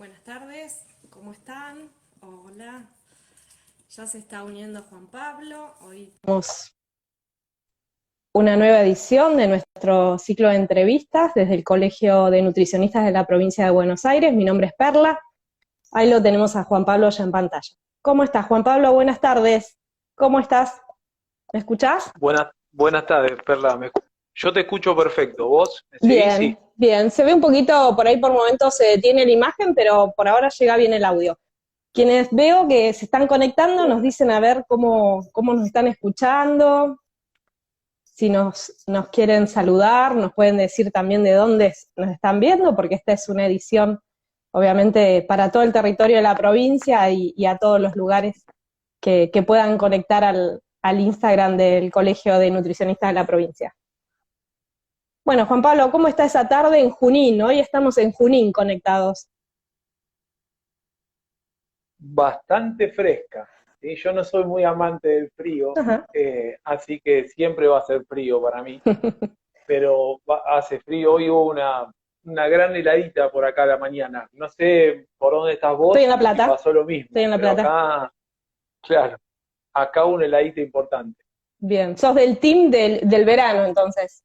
Buenas tardes, ¿cómo están? Hola, ya se está uniendo Juan Pablo. Hoy tenemos una nueva edición de nuestro ciclo de entrevistas desde el Colegio de Nutricionistas de la Provincia de Buenos Aires. Mi nombre es Perla. Ahí lo tenemos a Juan Pablo ya en pantalla. ¿Cómo estás, Juan Pablo? Buenas tardes. ¿Cómo estás? ¿Me escuchás? Buenas tardes, Perla. Yo te escucho perfecto. ¿Vos me seguís? Bien, Sí. bien. Se ve un poquito, por ahí por momentos se detiene la imagen, pero por ahora llega bien el audio. Quienes veo que se están conectando nos Bueno, dicen a ver cómo nos están escuchando, si nos quieren saludar, nos pueden decir también de dónde nos están viendo, porque esta es una edición, obviamente, para todo el territorio de la provincia y a todos los lugares que puedan conectar al Instagram del Colegio de Nutricionistas de la provincia. Bueno, Juan Pablo, ¿cómo está esa tarde en Junín? Hoy estamos en Junín conectados. bastante fresca. ¿Sí? Yo no soy muy amante del frío, Ajá. así que siempre va a ser frío para mí. Pero hace frío. Hoy hubo una gran heladita por acá a la mañana. No sé por dónde estás Estoy vos en La si Plata, pasó lo estoy mismo, en La pero Plata. acá, claro, acá una heladita importante. Bien, sos del team del verano entonces.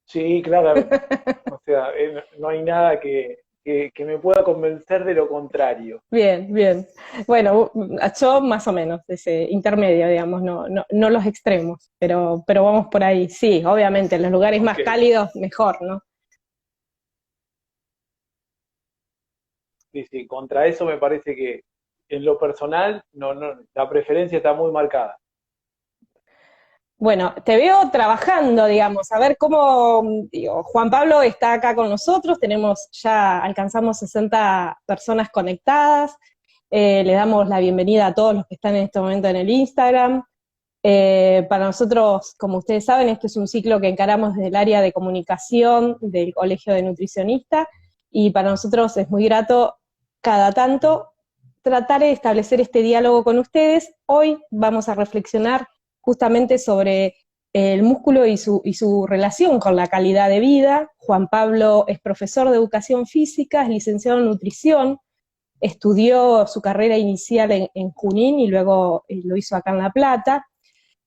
Sí, claramente. O sea, no hay nada que me pueda convencer de lo contrario. Bien, bien. Bueno, yo más o menos, ese intermedio, digamos, no los extremos, pero vamos por ahí. Sí, obviamente, en los lugares Ok. más cálidos, mejor, ¿no? Sí, sí, contra eso me parece que en lo personal no, la preferencia está muy marcada. Bueno, te veo trabajando, digamos, a ver cómo, digo, Juan Pablo está acá con nosotros, ya alcanzamos 60 personas conectadas, le damos la bienvenida a todos los que están en este momento en el Instagram. Para nosotros, como ustedes saben, este es un ciclo que encaramos desde el área de comunicación del Colegio de Nutricionistas y para nosotros es muy grato cada tanto tratar de establecer este diálogo con ustedes. Hoy vamos a reflexionar justamente sobre el músculo y su relación con la calidad de vida. Juan Pablo es profesor de educación física, es licenciado en nutrición, estudió su carrera inicial en Junín y luego lo hizo acá en La Plata.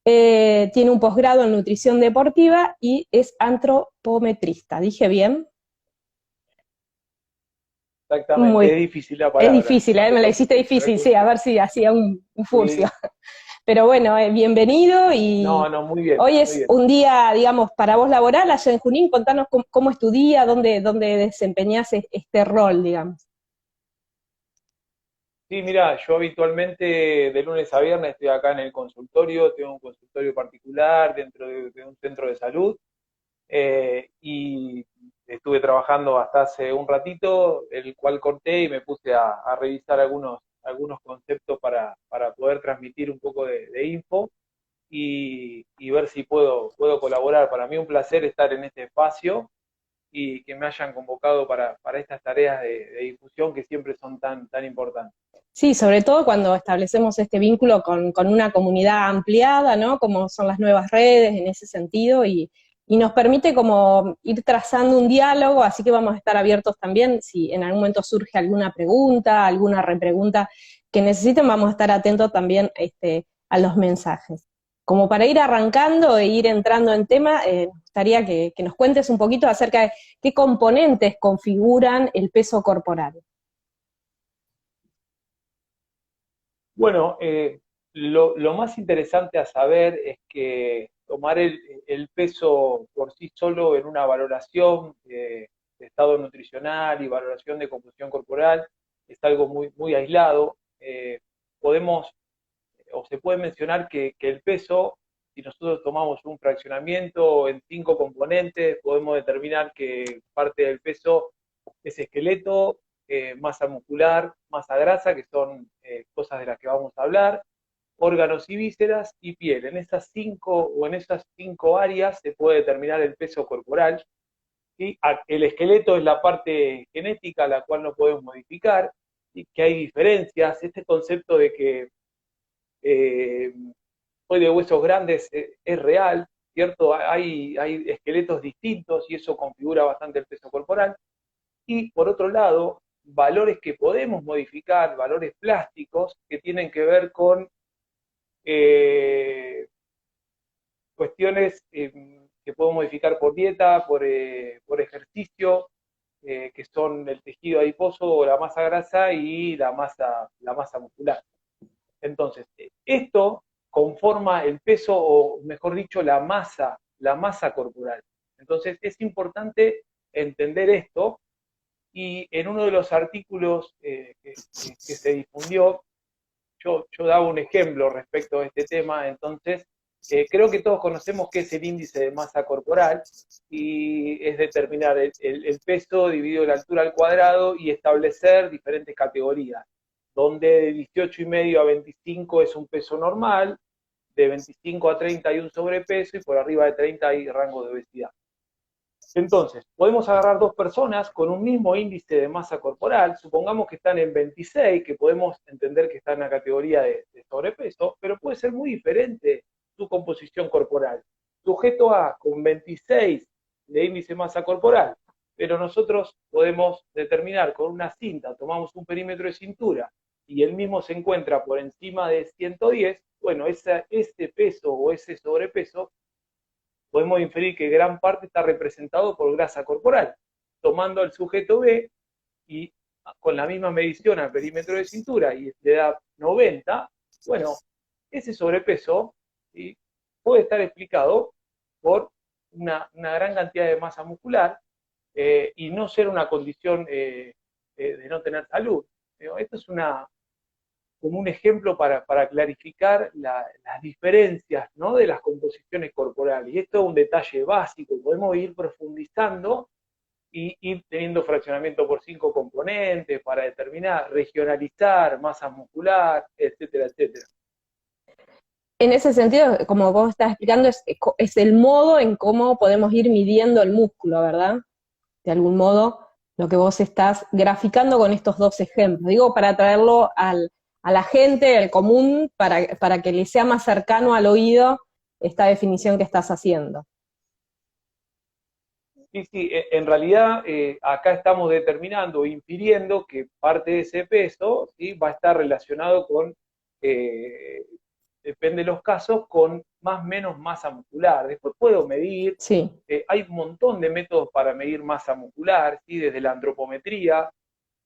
Tiene un posgrado en nutrición deportiva y es antropometrista. ¿Dije bien? Exactamente, Muy, es difícil la es palabra, difícil, no te me la hiciste preocupes, difícil, sí, a ver si hacía un furcio. sí, Pero bueno, bienvenido y no, muy bien, hoy muy es bien. un día, digamos, para vos laboral allá en Junín. Contanos cómo es tu día, dónde desempeñás este rol, digamos. Sí, mira, yo habitualmente de lunes a viernes estoy acá en el consultorio, tengo un consultorio particular dentro de un centro de salud y estuve trabajando hasta hace un ratito, el cual corté y me puse a revisar algunos conceptos para poder transmitir un poco de info y ver si puedo colaborar. Para mí un placer estar en este espacio y que me hayan convocado para estas tareas de difusión que siempre son tan importantes. Sí, sobre todo cuando establecemos este vínculo con una comunidad ampliada, ¿no? Como son las nuevas redes en ese sentido, y nos permite como ir trazando un diálogo, así que vamos a estar abiertos también, si en algún momento surge alguna pregunta, alguna repregunta que necesiten, vamos a estar atentos también a los mensajes. Como para ir arrancando e ir entrando en tema, nos gustaría que nos cuentes un poquito acerca de qué componentes configuran el peso corporal. Bueno, lo más interesante a saber es que tomar el peso por sí solo en una valoración de estado nutricional y valoración de composición corporal es algo muy aislado. Podemos o se puede mencionar que el peso, si nosotros tomamos un fraccionamiento en 5 componentes, podemos determinar que parte del peso es esqueleto, masa muscular, masa grasa, que son cosas de las que vamos a hablar, órganos y vísceras y piel. En esas cinco áreas se puede determinar el peso corporal. ¿Sí? El esqueleto es la parte genética, la cual no podemos modificar, y que hay diferencias. Este concepto de que eh, soy de huesos grandes es real, ¿cierto? Hay esqueletos distintos y eso configura bastante el peso corporal. Y por otro lado, valores que podemos modificar, valores plásticos, que tienen que ver con cuestiones que podemos modificar por dieta, por ejercicio, que son el tejido adiposo o la masa grasa y la masa muscular. Entonces, esto conforma el peso, o mejor dicho, la masa corporal. Entonces, es importante entender esto, y en uno de los artículos que se difundió, yo daba un ejemplo respecto a este tema. Entonces, creo que todos conocemos qué es el índice de masa corporal, y es determinar el peso dividido la altura al cuadrado y establecer diferentes categorías, donde de 18,5 a 25 es un peso normal, de 25 a 30 hay un sobrepeso, y por arriba de 30 hay rango de obesidad. Entonces, podemos agarrar dos personas con un mismo índice de masa corporal, supongamos que están en 26, que podemos entender que están en la categoría de sobrepeso, pero puede ser muy diferente su composición corporal. Sujeto A con 26 de índice de masa corporal, pero nosotros podemos determinar con una cinta, tomamos un perímetro de cintura, y el mismo se encuentra por encima de 110, bueno, ese peso o ese sobrepeso podemos inferir que gran parte está representado por grasa corporal. Tomando al sujeto B y con la misma medición al perímetro de cintura, y le da 90, bueno, ese sobrepeso, ¿sí?, puede estar explicado por una gran cantidad de masa muscular, y no ser una condición de no tener salud. Esto es como un ejemplo para clarificar las diferencias, ¿no?, de las composiciones corporales. Y esto es un detalle básico, podemos ir profundizando y ir teniendo fraccionamiento por 5 componentes para determinar, regionalizar masa muscular, etcétera, etcétera. En ese sentido, como vos estás explicando, es el modo en cómo podemos ir midiendo el músculo, ¿verdad? De algún modo, lo que vos estás graficando con estos dos ejemplos. Digo, para traerlo a la gente, al común, para que le sea más cercano al oído esta definición que estás haciendo. Sí, sí, en realidad acá estamos determinando, infiriendo que parte de ese peso, ¿sí?, va a estar relacionado con, depende de los casos, con más o menos masa muscular. Después puedo medir, Sí. hay un montón de métodos para medir masa muscular, ¿sí?, desde la antropometría,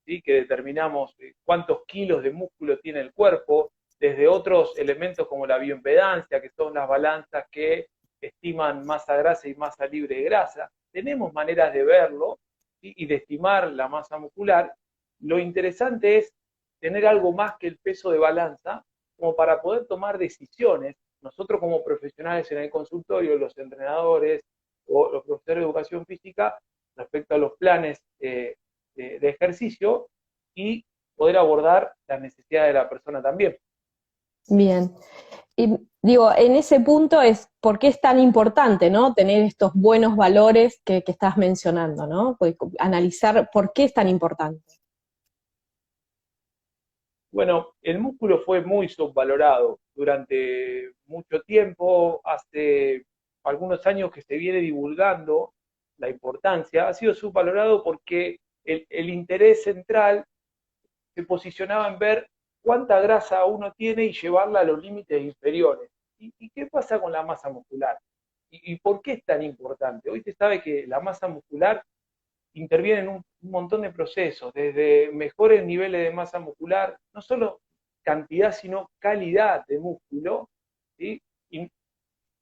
¿sí?, que determinamos cuántos kilos de músculo tiene el cuerpo, desde otros elementos como la bioimpedancia, que son las balanzas que estiman masa grasa y masa libre de grasa. Tenemos maneras de verlo, ¿sí?, y de estimar la masa muscular. Lo interesante es tener algo más que el peso de balanza, como para poder tomar decisiones. Nosotros como profesionales en el consultorio, los entrenadores o los profesores de educación física, respecto a los planes de ejercicio, y poder abordar las necesidades de la persona también. Bien. Y digo, en ese punto es por qué es tan importante, ¿no?, tener estos buenos valores que estás mencionando, ¿no? Pues, analizar por qué es tan importante. Bueno, el músculo fue muy subvalorado durante mucho tiempo. Hace algunos años que se viene divulgando la importancia. Ha sido subvalorado porque el interés central se posicionaba en ver cuánta grasa uno tiene y llevarla a los límites inferiores. ¿Y qué pasa con la masa muscular? ¿Y por qué es tan importante? Hoy se sabe que la masa muscular interviene en un montón de procesos, desde mejores niveles de masa muscular, no solo cantidad, sino calidad de músculo, ¿sí?, y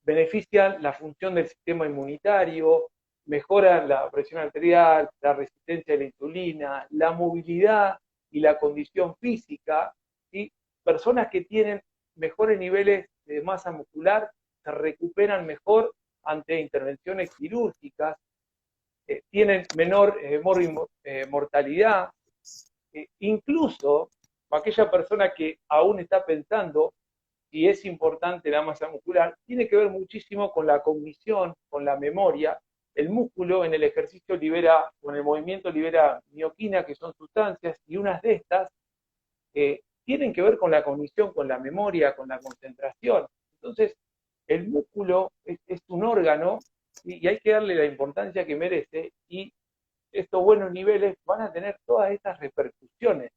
benefician la función del sistema inmunitario, mejoran la presión arterial, la resistencia a la insulina, la movilidad y la condición física, ¿sí? Personas que tienen mejores niveles de masa muscular se recuperan mejor ante intervenciones quirúrgicas, tienen menor mortalidad, incluso aquella persona que aún está pensando si es importante la masa muscular, tiene que ver muchísimo con la cognición, con la memoria. El músculo en el ejercicio libera, con el movimiento libera mioquina, que son sustancias, y unas de estas tienen que ver con la cognición, con la memoria, con la concentración. Entonces, el músculo es un órgano, y hay que darle la importancia que merece, y estos buenos niveles van a tener todas estas repercusiones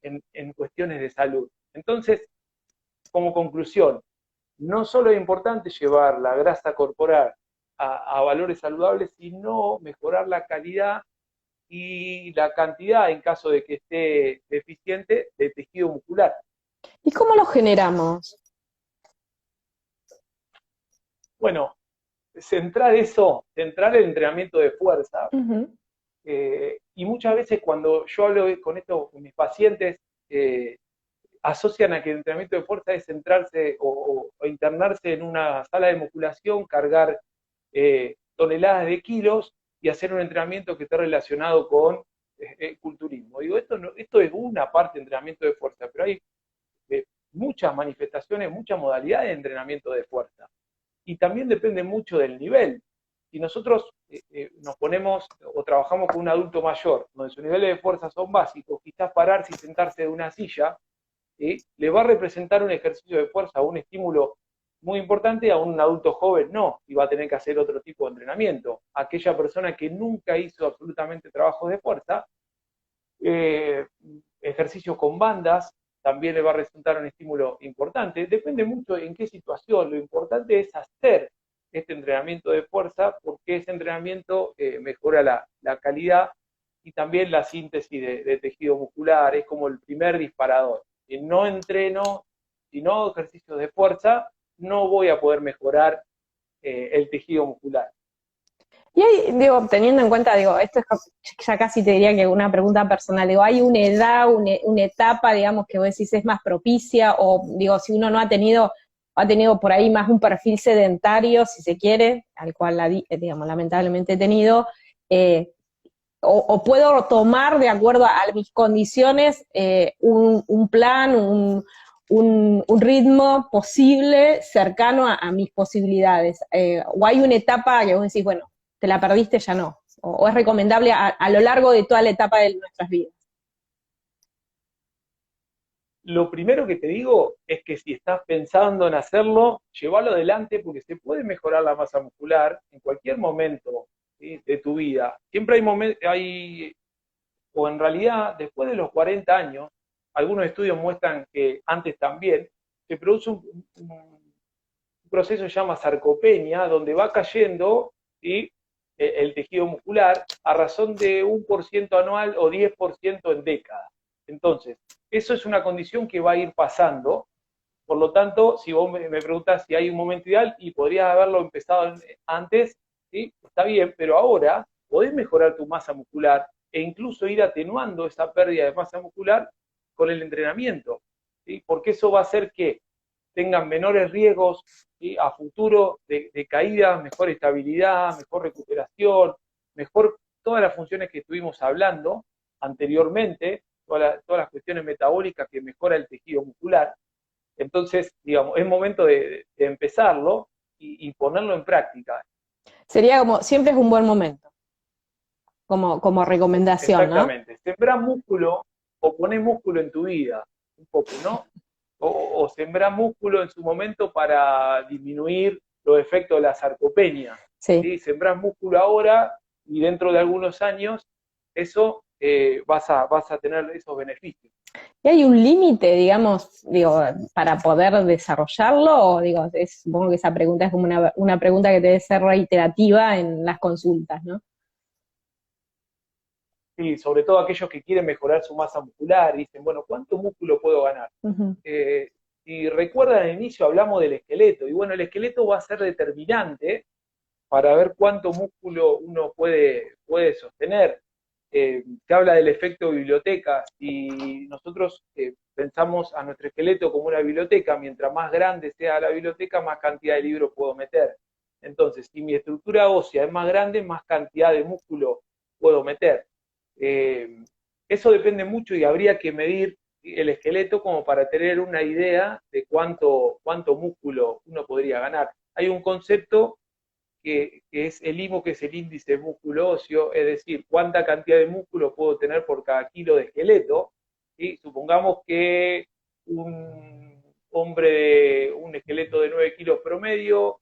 en cuestiones de salud. Entonces, como conclusión, no solo es importante llevar la grasa corporal a valores saludables, sino mejorar la calidad y la cantidad, en caso de que esté deficiente, de tejido muscular. ¿Y cómo lo generamos? Bueno, centrar el entrenamiento de fuerza, y muchas veces cuando yo hablo con esto con mis pacientes, asocian a que el entrenamiento de fuerza es centrarse o internarse en una sala de musculación, cargar toneladas de kilos y hacer un entrenamiento que esté relacionado con culturismo. Digo, esto es una parte de entrenamiento de fuerza, pero hay muchas manifestaciones, muchas modalidades de entrenamiento de fuerza. Y también depende mucho del nivel. Si nosotros nos ponemos o trabajamos con un adulto mayor, donde sus niveles de fuerza son básicos, quizás pararse y sentarse de una silla, le va a representar un ejercicio de fuerza, un estímulo muy importante. A un adulto joven no, y va a tener que hacer otro tipo de entrenamiento. Aquella persona que nunca hizo absolutamente trabajos de fuerza, ejercicio con bandas, también le va a resultar un estímulo importante. Depende mucho en qué situación. Lo importante es hacer este entrenamiento de fuerza, porque ese entrenamiento mejora la calidad y también la síntesis de tejido muscular. Es como el primer disparador. Si no entreno, si no hago ejercicios de fuerza, no voy a poder mejorar el tejido muscular. Y ahí, digo, teniendo en cuenta, digo, esto es ya casi te diría que una pregunta personal, digo, ¿hay una edad, una etapa, digamos, que vos decís es más propicia? O, digo, si uno no ha tenido por ahí más un perfil sedentario, si se quiere, al cual, digamos, lamentablemente he tenido, o puedo tomar de acuerdo a mis condiciones un plan, un ritmo posible, cercano a mis posibilidades. O hay una etapa que vos decís, bueno, te la perdiste, ya no. O es recomendable a lo largo de toda la etapa de nuestras vidas. Lo primero que te digo es que si estás pensando en hacerlo, llévalo adelante, porque se puede mejorar la masa muscular en cualquier momento, ¿sí?, de tu vida. Siempre hay momentos, o en realidad, después de los 40 años, algunos estudios muestran que antes también, se produce un proceso que se llama sarcopenia, donde va cayendo, ¿sí?, el tejido muscular a razón de 1% anual o 10% en décadas. Entonces, eso es una condición que va a ir pasando. Por lo tanto, si vos me preguntás si hay un momento ideal y podrías haberlo empezado antes, ¿sí?, está bien, pero ahora podés mejorar tu masa muscular e incluso ir atenuando esa pérdida de masa muscular con el entrenamiento, ¿sí?, porque eso va a hacer que tengan menores riesgos, ¿sí?, a futuro de caídas, mejor estabilidad, mejor recuperación, mejor todas las funciones que estuvimos hablando anteriormente, todas las cuestiones metabólicas que mejora el tejido muscular. Entonces, digamos, es momento de empezarlo y ponerlo en práctica. Sería como, siempre es un buen momento, como recomendación, ¿no? Exactamente. Sembrá músculo o poné músculo en tu vida, un poco, ¿no? O sembrá músculo en su momento para disminuir los efectos de la sarcopenia. Sí. ¿Sí? Sembrás músculo ahora y dentro de algunos años eso vas a tener esos beneficios. ¿Y hay un límite, digamos, digo, para poder desarrollarlo? O digo, supongo que esa pregunta es como una pregunta que debe ser reiterativa en las consultas, ¿no? Sí, sobre todo aquellos que quieren mejorar su masa muscular y dicen, bueno, ¿cuánto músculo puedo ganar? Uh-huh. Si recuerdan al inicio hablamos del esqueleto, y bueno, el esqueleto va a ser determinante para ver cuánto músculo uno puede sostener. Se habla del efecto biblioteca, y nosotros pensamos a nuestro esqueleto como una biblioteca. Mientras más grande sea la biblioteca, más cantidad de libros puedo meter. Entonces, si mi estructura ósea es más grande, más cantidad de músculo puedo meter. Eso depende mucho y habría que medir el esqueleto como para tener una idea de cuánto músculo uno podría ganar. Hay un concepto que es el IMO, que es el índice de músculo óseo, es decir, cuánta cantidad de músculo puedo tener por cada kilo de esqueleto. ¿Sí? Supongamos que un hombre de un esqueleto de 9 kilos promedio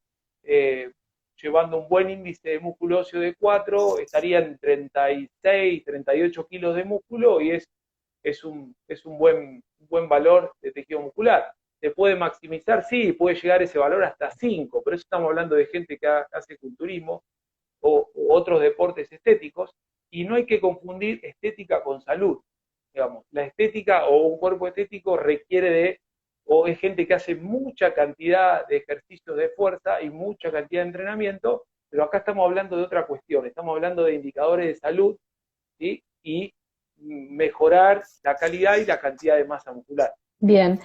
llevando un buen índice de músculo óseo de 4, estaría en 36, 38 kilos de músculo y es un buen valor de tejido muscular. ¿Se puede maximizar? Sí, puede llegar ese valor hasta 5, pero eso estamos hablando de gente que hace culturismo o otros deportes estéticos, y no hay que confundir estética con salud. Digamos, la estética o un cuerpo estético requiere o es gente que hace mucha cantidad de ejercicios de fuerza y mucha cantidad de entrenamiento, pero acá estamos hablando de otra cuestión, estamos hablando de indicadores de salud, ¿sí? Y mejorar la calidad y la cantidad de masa muscular. Bien,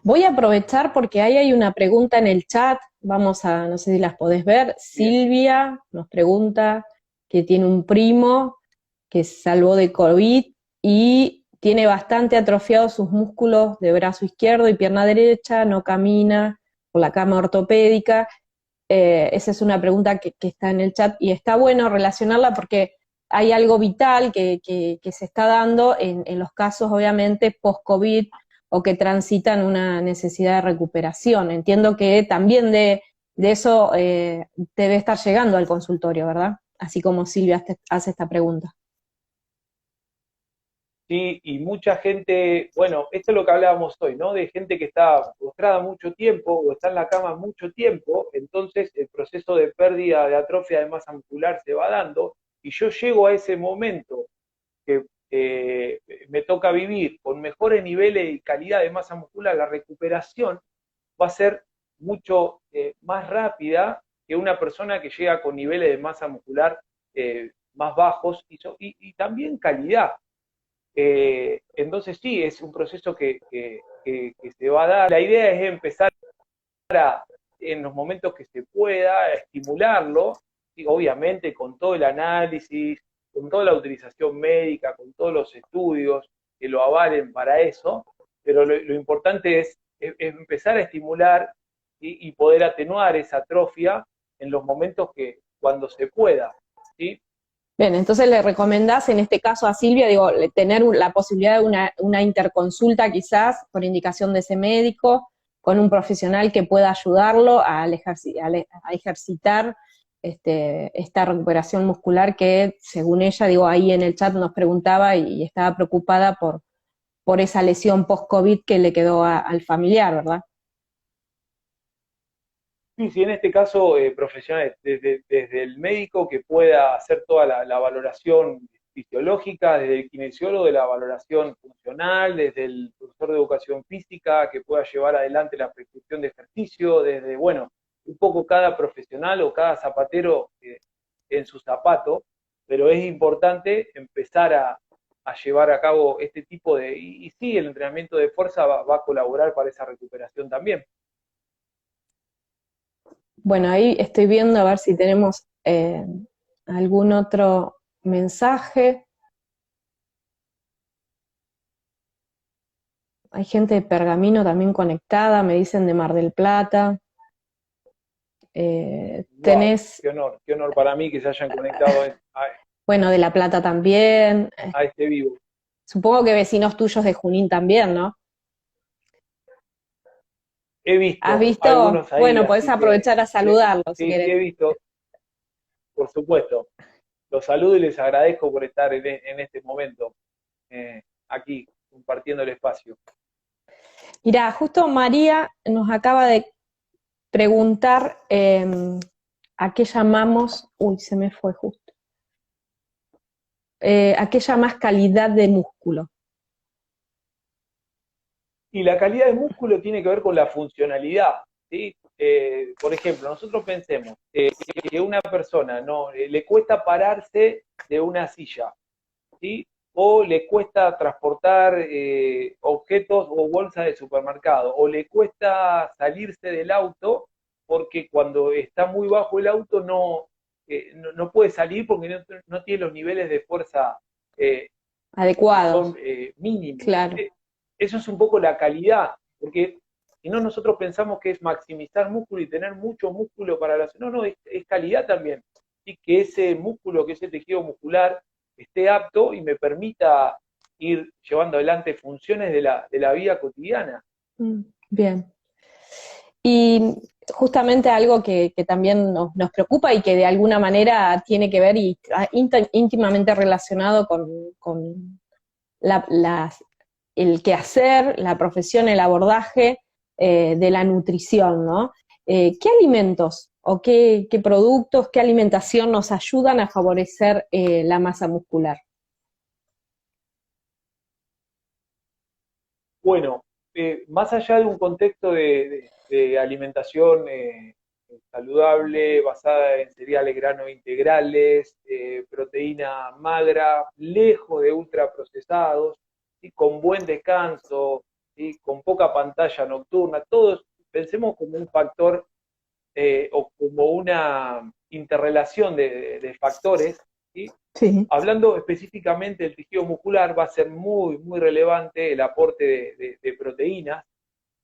voy a aprovechar porque ahí hay una pregunta en el chat, no sé si las podés ver. Bien. Silvia nos pregunta que tiene un primo que se salvó de COVID y tiene bastante atrofiados sus músculos de brazo izquierdo y pierna derecha, no camina por la cama ortopédica. Esa es una pregunta que está en el chat y está bueno relacionarla porque hay algo vital que se está dando en los casos, obviamente, post-COVID, o que transitan una necesidad de recuperación. Entiendo que también de eso debe estar llegando al consultorio, ¿verdad? Así como Silvia hace esta pregunta. Sí, y mucha gente, bueno, esto es lo que hablábamos hoy, ¿no? De gente que está postrada mucho tiempo o está en la cama mucho tiempo, entonces el proceso de pérdida de atrofia de masa muscular se va dando, y yo llego a ese momento que me toca vivir con mejores niveles y calidad de masa muscular, la recuperación va a ser mucho más rápida que una persona que llega con niveles de masa muscular más bajos y también calidad. Entonces sí, es un proceso que se va a dar. La idea es empezar en los momentos que se pueda, estimularlo, y obviamente con todo el análisis, con toda la utilización médica, con todos los estudios que lo avalen para eso, pero lo importante es empezar a estimular y poder atenuar esa atrofia en los momentos cuando se pueda, ¿sí? Bien, entonces le recomendás en este caso a Silvia, digo, tener la posibilidad de una interconsulta quizás por indicación de ese médico, con un profesional que pueda ayudarlo a ejercitar esta recuperación muscular que, según ella, digo, ahí en el chat nos preguntaba y estaba preocupada por esa lesión post-COVID que le quedó al familiar, ¿verdad? Sí, sí, en este caso, profesionales, desde el médico que pueda hacer toda la valoración fisiológica, desde el kinesiólogo de la valoración funcional, desde el profesor de educación física que pueda llevar adelante la prescripción de ejercicio, desde, bueno, un poco cada profesional o cada zapatero en su zapato, pero es importante empezar a llevar a cabo este tipo y sí, el entrenamiento de fuerza va a colaborar para esa recuperación también. Bueno, ahí estoy viendo a ver si tenemos algún otro mensaje. Hay gente de Pergamino también conectada, me dicen de Mar del Plata. Tenés... Qué honor para mí que se hayan conectado bueno, de La Plata también. A este vivo. Supongo que vecinos tuyos de Junín también, ¿no? He visto. ¿Has visto? Algunos ahí. Bueno, podés aprovechar a saludarlos. Sí, si sí, he visto. Por supuesto. Los saludo y les agradezco por estar en este momento aquí, compartiendo el espacio. Mirá, justo María nos acaba de preguntar a qué llamamos, se me fue justo, a qué llamas calidad de músculo. Y la calidad de músculo tiene que ver con la funcionalidad, ¿sí? Por ejemplo, nosotros pensemos que una persona le cuesta pararse de una silla, ¿sí? O le cuesta transportar objetos o bolsas de supermercado, o le cuesta salirse del auto porque cuando está muy bajo el auto no puede salir porque no tiene los niveles de fuerza adecuados. Son mínimos. Claro. Eso es un poco la calidad, porque si no nosotros pensamos que es maximizar músculo y tener mucho músculo para la... No, es calidad también. Y que ese músculo, que ese tejido muscular esté apto y me permita ir llevando adelante funciones de la vida cotidiana. Bien. Y justamente algo que también nos preocupa y que de alguna manera tiene que ver y está íntimamente relacionado con la, las- el quehacer, la profesión, el abordaje de la nutrición, ¿no? ¿Qué alimentos o qué productos, qué alimentación nos ayudan a favorecer la masa muscular? Bueno, más allá de un contexto de alimentación saludable, basada en cereales, granos integrales, proteína magra, lejos de ultraprocesados, y con buen descanso, y con poca pantalla nocturna, todos pensemos como un factor o como una interrelación de factores, ¿sí? Sí. Hablando específicamente del tejido muscular, va a ser muy, muy relevante el aporte de proteínas,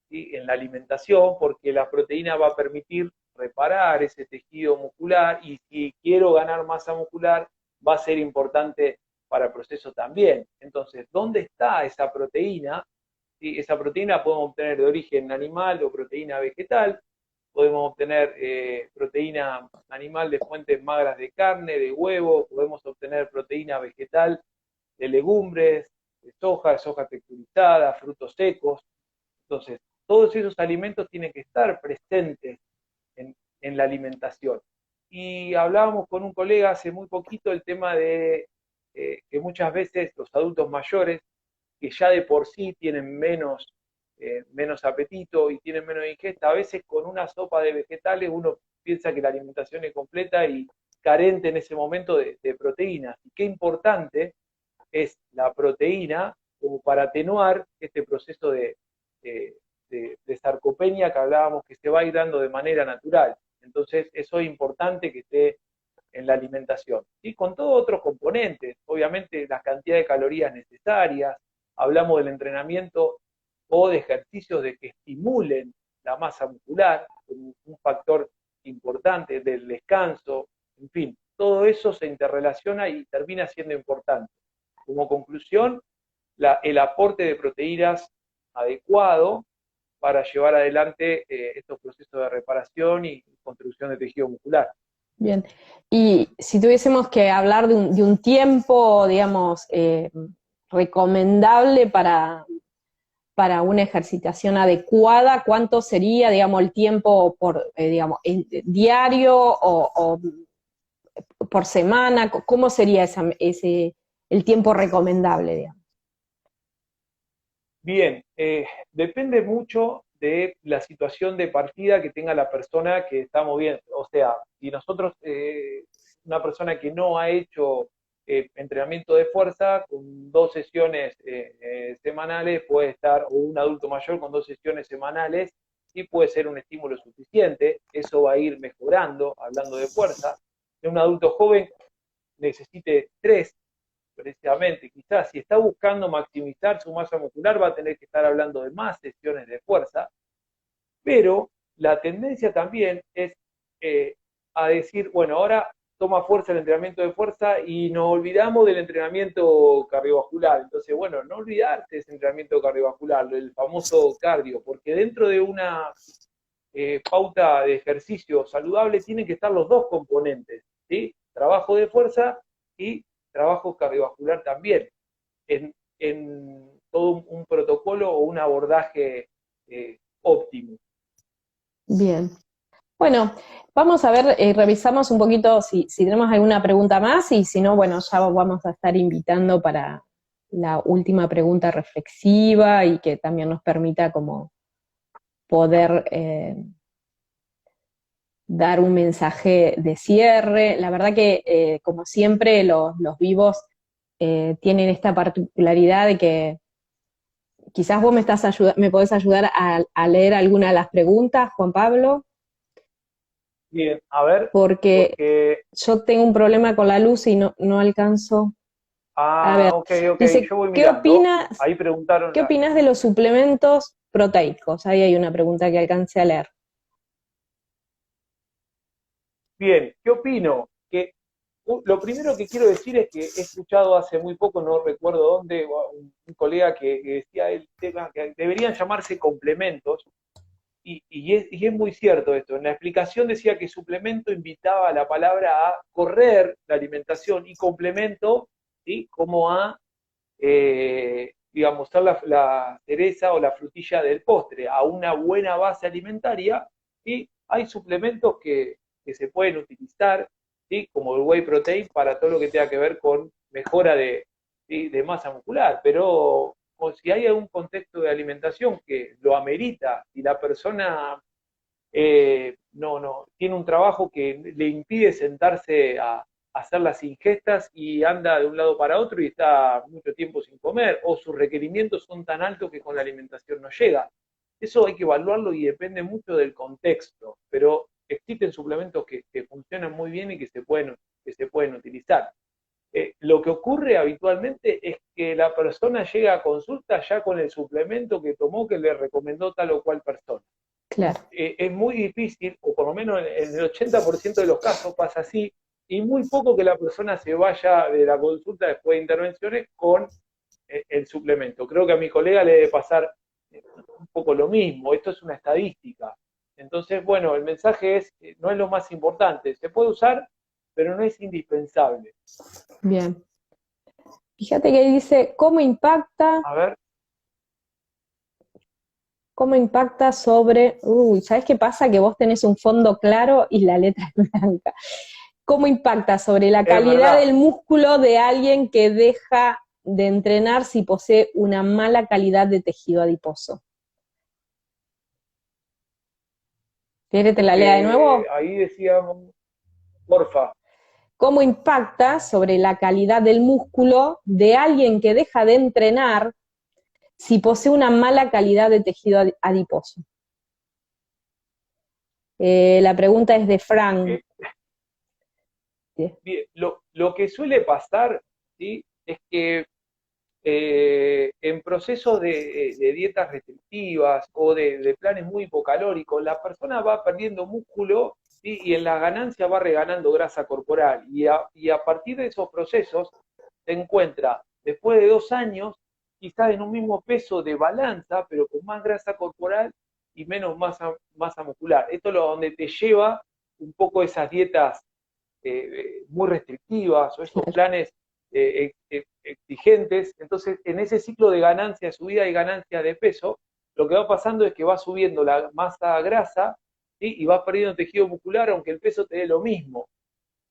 ¿sí?, en la alimentación, porque la proteína va a permitir reparar ese tejido muscular y si quiero ganar masa muscular, va a ser importante para el proceso también. Entonces, ¿dónde está esa proteína? ¿Sí? Esa proteína podemos obtener de origen animal o proteína vegetal, podemos obtener proteína animal de fuentes magras de carne, de huevo, podemos obtener proteína vegetal de legumbres, de soja texturizada, frutos secos. Entonces, todos esos alimentos tienen que estar presentes en la alimentación. Y hablábamos con un colega hace muy poquito el tema de que muchas veces los adultos mayores, que ya de por sí tienen menos apetito y tienen menos ingesta, a veces con una sopa de vegetales uno piensa que la alimentación es completa y carente en ese momento de proteínas. Y qué importante es la proteína como para atenuar este proceso de, de sarcopenia que hablábamos que se va a ir dando de manera natural. Entonces, eso es importante que esté en la alimentación. Y con todos otros componentes, obviamente la cantidad de calorías necesarias, hablamos del entrenamiento o de ejercicios de que estimulen la masa muscular, como un factor importante del descanso, en fin, todo eso se interrelaciona y termina siendo importante. Como conclusión, el aporte de proteínas adecuado para llevar adelante estos procesos de reparación y construcción de tejido muscular. Bien. Y si tuviésemos que hablar de un tiempo, digamos, recomendable para una ejercitación adecuada, ¿cuánto sería, digamos, el tiempo por, digamos, diario o por semana? ¿Cómo sería el tiempo recomendable, digamos? Bien, depende mucho de la situación de partida que tenga la persona que está moviendo. O sea, si nosotros, una persona que no ha hecho entrenamiento de fuerza, con 2 sesiones semanales puede estar, o un adulto mayor con 2 sesiones semanales, sí puede ser un estímulo suficiente. Eso va a ir mejorando, hablando de fuerza. De un adulto joven necesite 3 precisamente, quizás si está buscando maximizar su masa muscular va a tener que estar hablando de más sesiones de fuerza, pero la tendencia también es a decir, bueno, ahora toma fuerza el entrenamiento de fuerza y nos olvidamos del entrenamiento cardiovascular. Entonces, bueno, no olvidarse de ese entrenamiento cardiovascular, el famoso cardio, porque dentro de una pauta de ejercicio saludable tienen que estar los dos componentes, ¿sí? Trabajo de fuerza y trabajo cardiovascular también, en todo un protocolo o un abordaje óptimo. Bien. Bueno, vamos a ver, revisamos un poquito si tenemos alguna pregunta más y si no, bueno, ya vamos a estar invitando para la última pregunta reflexiva y que también nos permita como poder dar un mensaje de cierre. La verdad que, como siempre, los vivos tienen esta particularidad de que quizás vos me podés ayudar a leer alguna de las preguntas, Juan Pablo, Bien, a ver, porque porque... yo tengo un problema con la luz y no alcanzo. A ver, Ok, ok, dice, yo voy mirando. Ahí preguntaron qué opinas de los suplementos proteicos? Ahí hay una pregunta que alcance a leer. Bien, ¿qué opino? Que lo primero que quiero decir es que he escuchado hace muy poco, no recuerdo dónde, un colega que decía el tema que deberían llamarse complementos, y es muy cierto esto. En la explicación decía que suplemento invitaba a la palabra a correr la alimentación y complemento, ¿sí? Como a, digamos, ser la cereza o la frutilla del postre, a una buena base alimentaria, y hay suplementos que se pueden utilizar, ¿sí? Como el whey protein para todo lo que tenga que ver con mejora ¿sí? de masa muscular, pero o si hay algún contexto de alimentación que lo amerita y la persona no, tiene un trabajo que le impide sentarse a hacer las ingestas y anda de un lado para otro y está mucho tiempo sin comer, o sus requerimientos son tan altos que con la alimentación no llega. Eso hay que evaluarlo y depende mucho del contexto, pero existen suplementos que funcionan muy bien y que se pueden utilizar. Lo que ocurre habitualmente es que la persona llega a consulta ya con el suplemento que tomó que le recomendó tal o cual persona. Claro. Es muy difícil, o por lo menos en el 80% de los casos pasa así, y muy poco que la persona se vaya de la consulta después de intervenciones con el suplemento. Creo que a mi colega le debe pasar un poco lo mismo, esto es una estadística. Entonces, bueno, el mensaje es, no es lo más importante, se puede usar, pero no es indispensable. Bien. Fíjate que ahí dice, A ver, cómo impacta sobre, uy, ¿sabes qué pasa? Que vos tenés un fondo claro y la letra es blanca. ¿Cómo impacta sobre la es calidad verdad. del músculo de alguien que deja de entrenar si posee una mala calidad de tejido adiposo? ¿Querés que te la lea de nuevo? Ahí decíamos, porfa. ¿Cómo impacta sobre la calidad del músculo de alguien que deja de entrenar si posee una mala calidad de tejido adiposo? La pregunta es de Frank. Eh, Bien, lo que suele pasar, ¿sí? Es que en procesos de dietas restrictivas o de planes muy hipocalóricos, la persona va perdiendo músculo, ¿sí? Y en la ganancia va reganando grasa corporal. Y a partir de esos procesos se encuentra, después de 2 años, quizás en un mismo peso de balanza, pero con más grasa corporal y menos masa muscular. Esto es lo donde te lleva un poco esas dietas muy restrictivas o esos Claro. planes exigentes. Entonces, en ese ciclo de ganancia de subida y ganancia de peso, lo que va pasando es que va subiendo la masa grasa, ¿sí? Y va perdiendo tejido muscular, aunque el peso te dé lo mismo.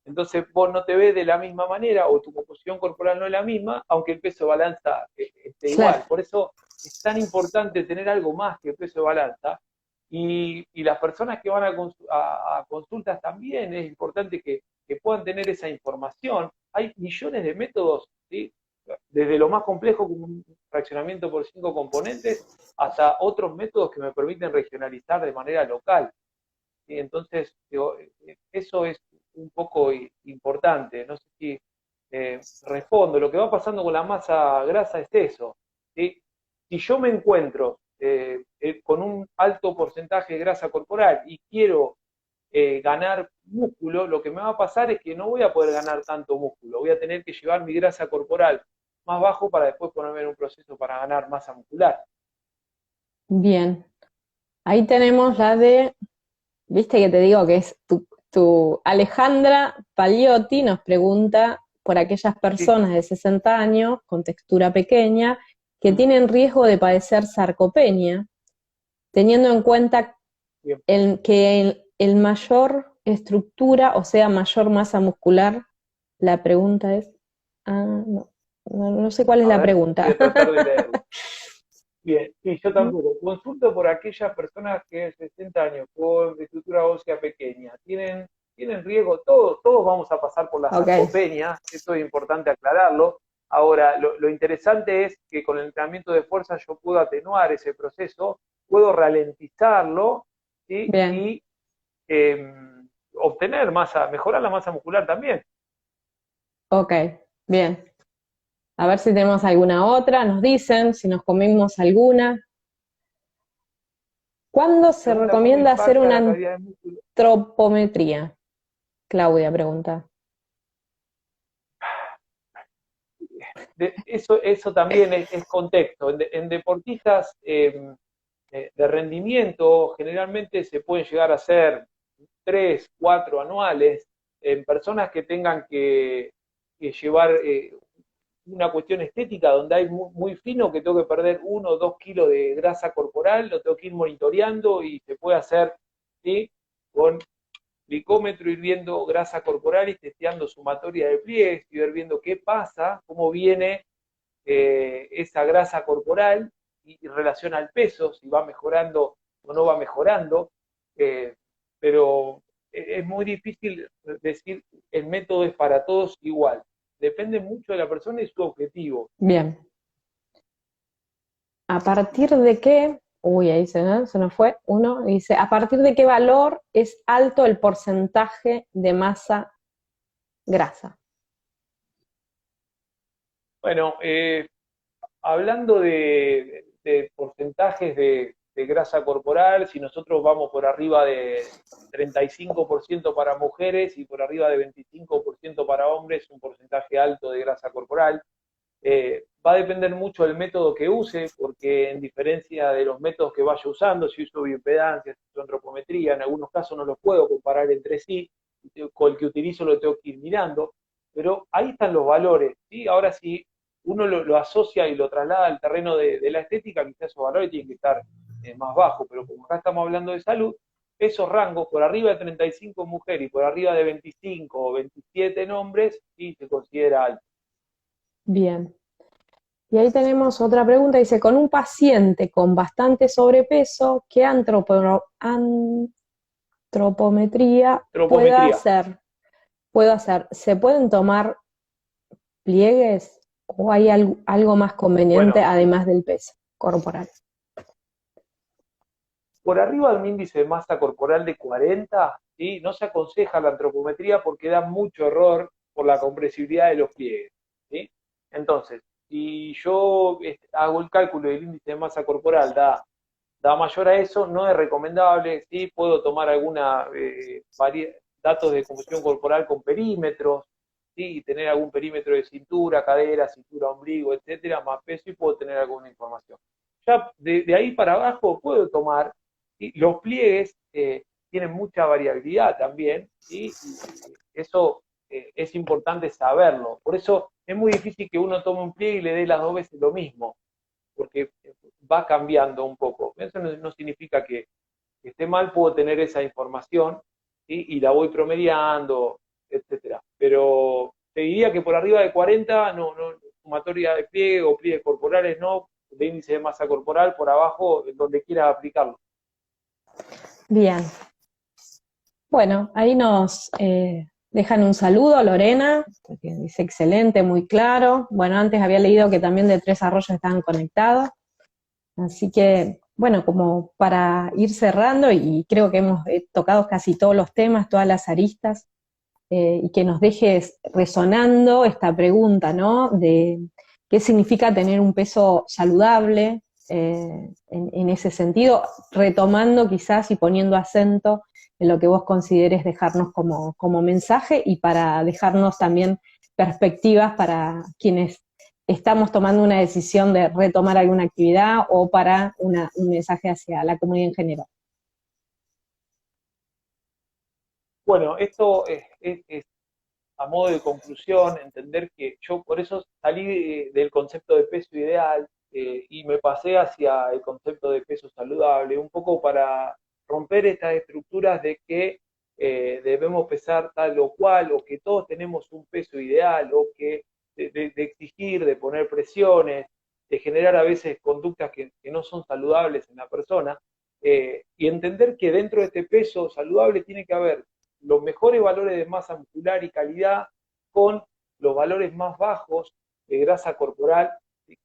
Entonces vos no te ves de la misma manera o tu composición corporal no es la misma, aunque el peso de balanza esté Claro. igual. Por eso es tan importante tener algo más que el peso de balanza. Y las personas que van a consultas también es importante que puedan tener esa información. Hay millones de métodos, ¿sí? Desde lo más complejo como un fraccionamiento por 5 componentes hasta otros métodos que me permiten regionalizar de manera local. ¿Sí? Entonces, digo, eso es un poco importante. No sé si respondo. Lo que va pasando con la masa grasa es eso. ¿Sí? Si yo me encuentro con un alto porcentaje de grasa corporal y quiero ganar músculo, lo que me va a pasar es que no voy a poder ganar tanto músculo. Voy a tener que llevar mi grasa corporal más bajo para después ponerme en un proceso para ganar masa muscular. Bien. Ahí tenemos la de, viste que te digo que es tu Alejandra Pagliotti nos pregunta por aquellas Sí. personas de 60 años con textura pequeña que Mm, tienen riesgo de padecer sarcopenia, teniendo en cuenta bien. que el mayor estructura, o sea, mayor masa muscular, la pregunta es, no sé cuál es A la ver, voy pregunta. a tratar de leerlo. Bien, sí, yo tampoco. Consulto por aquellas personas que de 60 años con estructura ósea pequeña. Tienen riesgo, todos vamos a pasar por la Ok, sarcopenia, eso es importante aclararlo. Ahora, lo interesante es que con el entrenamiento de fuerza yo puedo atenuar ese proceso, puedo ralentizarlo, ¿sí? bien, Y eh, obtener masa, mejorar la masa muscular también. ok, bien. A ver si tenemos alguna otra, nos dicen si nos comimos alguna. ¿Cuándo se Pregunta, ¿cómo recomienda hacer impacta una la calidad de músculo? antropometría? Claudia pregunta. Eso también es contexto. En deportistas de rendimiento, generalmente se pueden llegar a hacer 3, 4 anuales, en personas que tengan que llevar una cuestión estética donde hay muy fino, que tengo que perder 1 o 2 kilos de grasa corporal, lo tengo que ir monitoreando y se puede hacer, ¿sí? Con glicómetro, ir viendo grasa corporal y testeando sumatoria de pliegues y ver viendo qué pasa, cómo viene esa grasa corporal y relación al peso, si va mejorando o no va mejorando, pero es muy difícil decir el método es para todos igual. Depende mucho de la persona y su objetivo. Bien. ¿A partir de qué? Uy, ahí se nos fue uno. Dice, ¿a partir de qué valor es alto el porcentaje de masa grasa? Bueno, hablando de porcentajes de grasa corporal, si nosotros vamos por arriba de 35% para mujeres y por arriba de 25% para hombres, un porcentaje alto de grasa corporal. Va a depender mucho del método que use, porque en diferencia de los métodos que vaya usando, si uso bioimpedancia, si uso antropometría, en algunos casos no los puedo comparar entre sí, con el que utilizo lo tengo que ir mirando, pero ahí están los valores, ¿sí? Ahora si uno lo asocia y lo traslada al terreno de la estética, quizás esos valores tienen que estar más bajos, pero como acá estamos hablando de salud, esos rangos por arriba de 35 en mujer y por arriba de 25 o 27 en hombres, sí se considera alto. Bien. Y ahí tenemos otra pregunta, dice, con un paciente con bastante sobrepeso, ¿qué antropometría Tropometría. puedo hacer? ¿Se pueden tomar pliegues o hay algo más conveniente Bueno, además del peso corporal? por arriba de un índice de masa corporal de 40, ¿sí? No se aconseja la antropometría porque da mucho error por la compresibilidad de los pliegues, ¿sí? Entonces, si yo hago el cálculo del índice de masa corporal da mayor a eso, no es recomendable, ¿sí? Puedo tomar alguna datos de composición corporal con perímetros, ¿sí? Y tener algún perímetro de cintura, cadera, cintura, ombligo, etcétera, más peso y puedo tener alguna información. Ya de ahí para abajo puedo tomar, ¿sí? Los pliegues tienen mucha variabilidad también, ¿sí? Y eso es importante saberlo. Por eso es muy difícil que uno tome un pliegue y le dé las 2 veces lo mismo, porque va cambiando un poco. Eso no significa que esté mal, puedo tener esa información, ¿sí? Y la voy promediando, etcétera. Pero te diría que por arriba de 40, sumatoria de pliegue o pliegues corporales no, de índice de masa corporal, por abajo, donde quieras aplicarlo. Bien. Bueno, ahí nos dejan un saludo, Lorena, que dice excelente, muy claro. Bueno, antes había leído que también de Tres Arroyos estaban conectados. Así que, bueno, como para ir cerrando, y creo que hemos tocado casi todos los temas, todas las aristas, y que nos dejes resonando esta pregunta, ¿no? De qué significa tener un peso saludable en ese sentido, retomando quizás y poniendo acento en lo que vos consideres dejarnos como mensaje y para dejarnos también perspectivas para quienes estamos tomando una decisión de retomar alguna actividad o para un mensaje hacia la comunidad en general. Bueno, esto es a modo de conclusión, entender que yo por eso salí del concepto de peso ideal y me pasé hacia el concepto de peso saludable, un poco para romper estas estructuras de que debemos pesar tal o cual, o que todos tenemos un peso ideal, o que de exigir, de poner presiones, de generar a veces conductas que no son saludables en la persona, y entender que dentro de este peso saludable tiene que haber los mejores valores de masa muscular y calidad con los valores más bajos de grasa corporal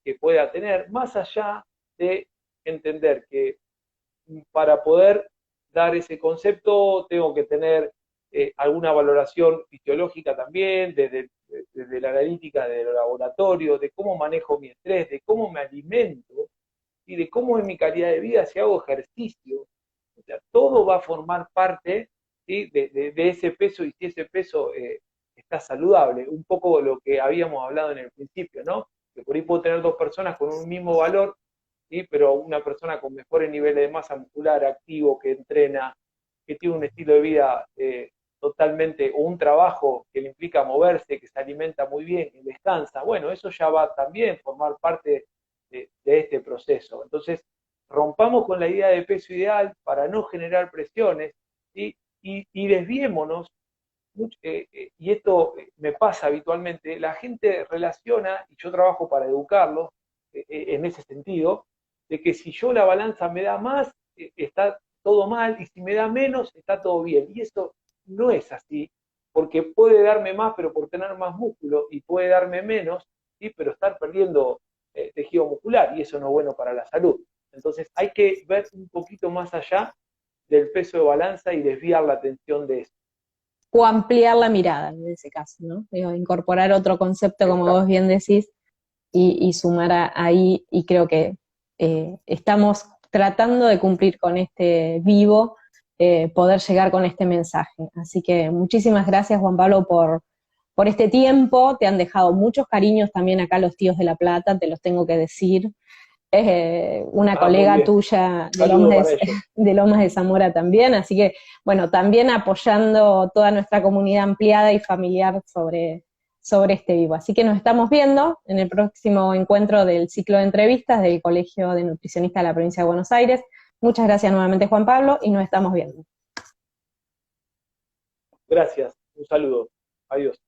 que pueda tener, más allá de entender que para poder dar ese concepto tengo que tener alguna valoración fisiológica también, desde la analítica del laboratorio, de cómo manejo mi estrés, de cómo me alimento y de cómo es mi calidad de vida si hago ejercicio. O sea, todo va a formar parte, ¿sí? de ese peso y si ese peso está saludable. Un poco lo que habíamos hablado en el principio, ¿no? Que por ahí puedo tener 2 personas con un mismo valor, ¿sí? Pero una persona con mejores niveles de masa muscular, activo, que entrena, que tiene un estilo de vida totalmente, o un trabajo que le implica moverse, que se alimenta muy bien, que descansa, bueno, eso ya va también a formar parte de este proceso. Entonces, rompamos con la idea de peso ideal para no generar presiones, ¿sí? Y desviémonos, y esto me pasa habitualmente, la gente relaciona, y yo trabajo para educarlos en ese sentido, de que si yo la balanza me da más, está todo mal, y si me da menos, está todo bien. Y eso no es así, porque puede darme más, pero por tener más músculo, y puede darme menos, ¿sí? Pero estar perdiendo tejido muscular, y eso no es bueno para la salud. Entonces hay que ver un poquito más allá del peso de balanza y desviar la atención de eso. O ampliar la mirada en ese caso, ¿no? Digo, incorporar otro concepto, como vos Exacto. bien decís, y sumar ahí, y creo que estamos tratando de cumplir con este vivo, poder llegar con este mensaje. Así que muchísimas gracias, Juan Pablo, por este tiempo. Te han dejado muchos cariños también acá los tíos de La Plata, te los tengo que decir. Una Muy colega bien. tuya Saludo para ellos. de Lomas de Zamora también, así que, bueno, también apoyando toda nuestra comunidad ampliada y familiar sobre este vivo. Así que nos estamos viendo en el próximo encuentro del ciclo de entrevistas del Colegio de Nutricionistas de la Provincia de Buenos Aires. Muchas gracias nuevamente, Juan Pablo, y nos estamos viendo. Gracias. Un saludo. Adiós.